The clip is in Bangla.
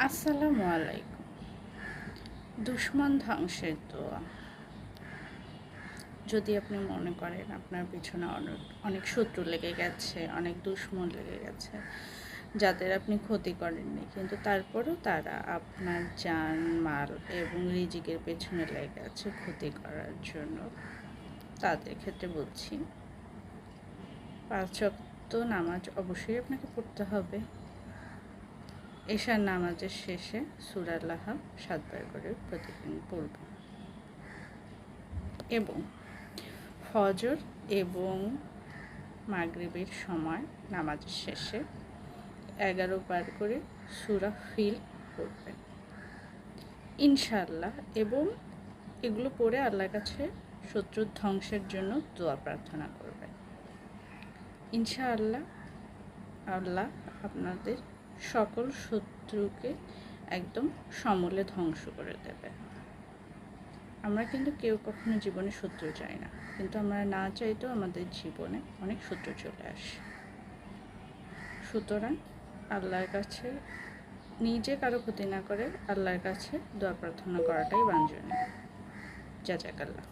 আসসালামু আলাইকুম। দুশমন ধ্বংসের দোয়া। যদি আপনি মনে করেন আপনার পিছনে অনেক শত্রু লেগে গেছে, অনেক দুশমন লেগে গেছে, যাদের আপনি ক্ষতি করেননি, কিন্তু তারপরেও তারা আপনার জান মাল এবং রিজিকের পেছনে লেগে আছে ক্ষতি করার জন্য, তাদের ক্ষেত্রে বলছি 5 ওয়াক্ত নামাজ অবশ্যই আপনাকে পড়তে হবে। এশার নামাজের শেষে সূরা লাহাব 7 বার করে প্রতিদিন পড়বেন এবং ফজর এবং মাগরিবের সময় নামাজের শেষে 11 বার করে সূরা ফিল পড়বেন ইনশাআল্লাহ। এবং এগুলো পড়ে আল্লাহর কাছে শত্রুর ধ্বংসের জন্য দোয়া প্রার্থনা করবেন। ইনশাআল্লাহ আল্লাহ আপনাদের সকল শত্রুকে একদম সমূলে ধ্বংস করে দেবে। আমরা কিন্তু কেউ কখনো জীবনে শত্রু চাই না, কিন্তু আমরা না চাইতেও আমাদের জীবনে অনেক শত্রু চলে আসে। সুতরাং আল্লাহর কাছে নিজে কারো ক্ষতি না করে আল্লাহর কাছে দোয়া প্রার্থনা করাটাই বাঞ্ছনীয়। জাযাকাল্লাহ।